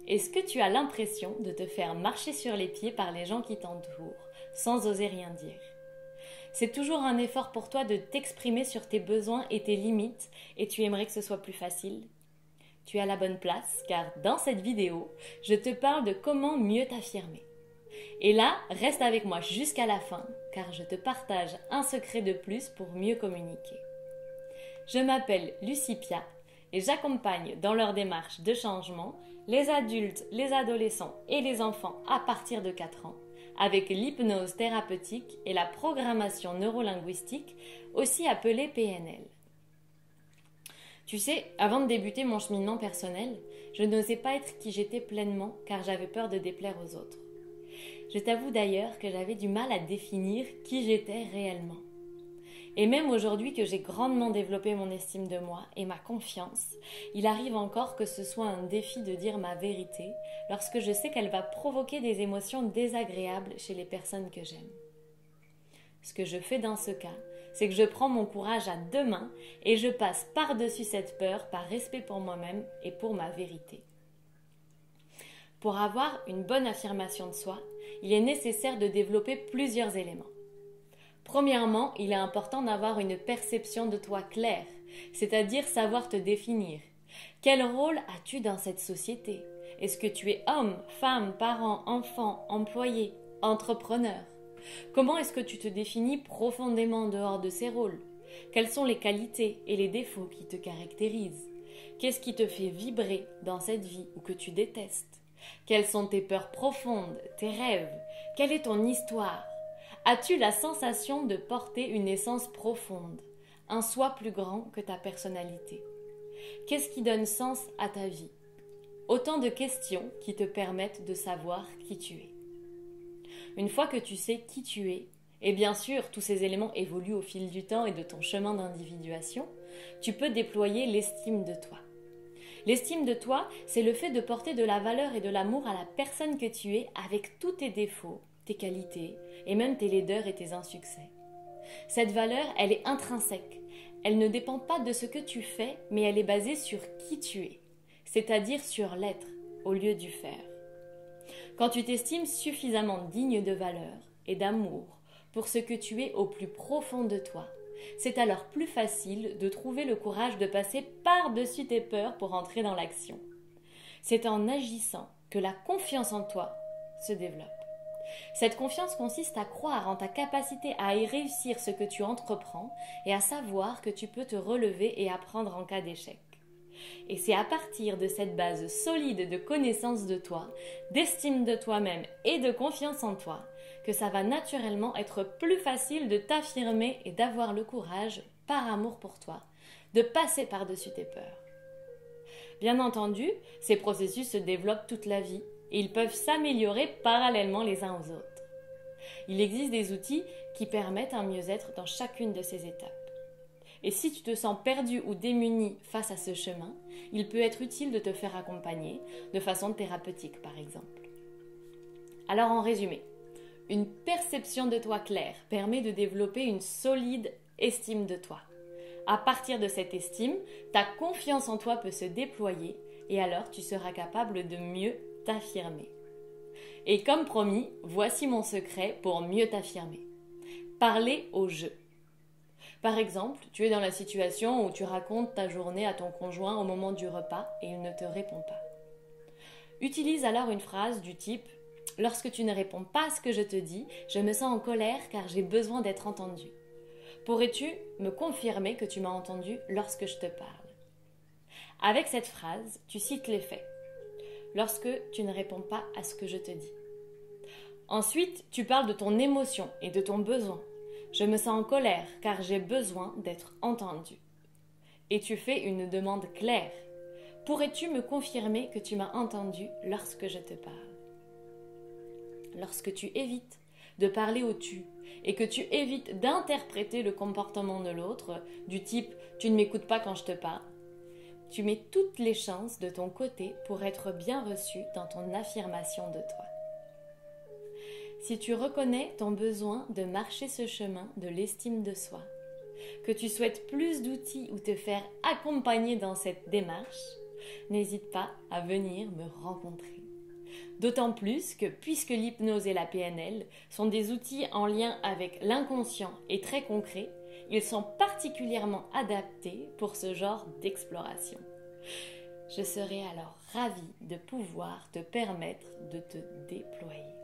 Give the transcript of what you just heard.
Est-ce que tu as l'impression de te faire marcher sur les pieds par les gens qui t'entourent, sans oser rien dire? C'est toujours un effort pour toi de t'exprimer sur tes besoins et tes limites et tu aimerais que ce soit plus facile? Tu es à la bonne place car dans cette vidéo, je te parle de comment mieux t'affirmer. Et là, reste avec moi jusqu'à la fin car je te partage un secret de plus pour mieux communiquer. Je m'appelle Lucie Pia et j'accompagne dans leur démarche de changement les adultes, les adolescents et les enfants à partir de 4 ans avec l'hypnose thérapeutique et la programmation neurolinguistique, aussi appelée PNL. Tu sais, avant de débuter mon cheminement personnel, je n'osais pas être qui j'étais pleinement car j'avais peur de déplaire aux autres. Je t'avoue d'ailleurs que j'avais du mal à définir qui j'étais réellement. Et même aujourd'hui que j'ai grandement développé mon estime de moi et ma confiance, il arrive encore que ce soit un défi de dire ma vérité lorsque je sais qu'elle va provoquer des émotions désagréables chez les personnes que j'aime. Ce que je fais dans ce cas, c'est que je prends mon courage à 2 mains et je passe par-dessus cette peur par respect pour moi-même et pour ma vérité. Pour avoir une bonne affirmation de soi, il est nécessaire de développer plusieurs éléments. Premièrement, il est important d'avoir une perception de toi claire, c'est-à-dire savoir te définir. Quel rôle as-tu dans cette société? Est-ce que tu es homme, femme, parent, enfant, employé, entrepreneur? Comment est-ce que tu te définis profondément en dehors de ces rôles? Quelles sont les qualités et les défauts qui te caractérisent? Qu'est-ce qui te fait vibrer dans cette vie ou que tu détestes? Quelles sont tes peurs profondes, tes rêves? Quelle est ton histoire? As-tu la sensation de porter une essence profonde, un soi plus grand que ta personnalité? Qu'est-ce qui donne sens à ta vie? Autant de questions qui te permettent de savoir qui tu es. Une fois que tu sais qui tu es, et bien sûr tous ces éléments évoluent au fil du temps et de ton chemin d'individuation, tu peux déployer l'estime de toi. L'estime de toi, c'est le fait de porter de la valeur et de l'amour à la personne que tu es avec tous tes défauts, tes qualités et même tes laideurs et tes insuccès. Cette valeur, elle est intrinsèque. Elle ne dépend pas de ce que tu fais, mais elle est basée sur qui tu es, c'est-à-dire sur l'être au lieu du faire. Quand tu t'estimes suffisamment digne de valeur et d'amour pour ce que tu es au plus profond de toi, c'est alors plus facile de trouver le courage de passer par-dessus tes peurs pour entrer dans l'action. C'est en agissant que la confiance en toi se développe. Cette confiance consiste à croire en ta capacité à y réussir ce que tu entreprends et à savoir que tu peux te relever et apprendre en cas d'échec. Et c'est à partir de cette base solide de connaissance de toi, d'estime de toi-même et de confiance en toi que ça va naturellement être plus facile de t'affirmer et d'avoir le courage, par amour pour toi, de passer par-dessus tes peurs. Bien entendu, ces processus se développent toute la vie et ils peuvent s'améliorer parallèlement les uns aux autres. Il existe des outils qui permettent un mieux-être dans chacune de ces étapes. Et si tu te sens perdu ou démuni face à ce chemin, il peut être utile de te faire accompagner de façon thérapeutique par exemple. Alors en résumé, une perception de toi claire permet de développer une solide estime de toi. À partir de cette estime, ta confiance en toi peut se déployer et alors tu seras capable de mieux t'affirmer. Et comme promis, voici mon secret pour mieux t'affirmer. Parler au je. Par exemple, tu es dans la situation où tu racontes ta journée à ton conjoint au moment du repas et il ne te répond pas. Utilise alors une phrase du type « Lorsque tu ne réponds pas à ce que je te dis, je me sens en colère car j'ai besoin d'être entendu. Pourrais-tu me confirmer que tu m'as entendu lorsque je te parle ?» Avec cette phrase, tu cites les faits. Lorsque tu ne réponds pas à ce que je te dis. Ensuite, tu parles de ton émotion et de ton besoin. Je me sens en colère car j'ai besoin d'être entendu. Et tu fais une demande claire. Pourrais-tu me confirmer que tu m'as entendu lorsque je te parle? Lorsque tu évites de parler au tu et que tu évites d'interpréter le comportement de l'autre du type « tu ne m'écoutes pas quand je te parle », tu mets toutes les chances de ton côté pour être bien reçu dans ton affirmation de toi. Si tu reconnais ton besoin de marcher ce chemin de l'estime de soi, que tu souhaites plus d'outils ou te faire accompagner dans cette démarche, n'hésite pas à venir me rencontrer. D'autant plus que, puisque l'hypnose et la PNL sont des outils en lien avec l'inconscient et très concrets, ils sont particulièrement adaptés pour ce genre d'exploration. Je serai alors ravie de pouvoir te permettre de te déployer.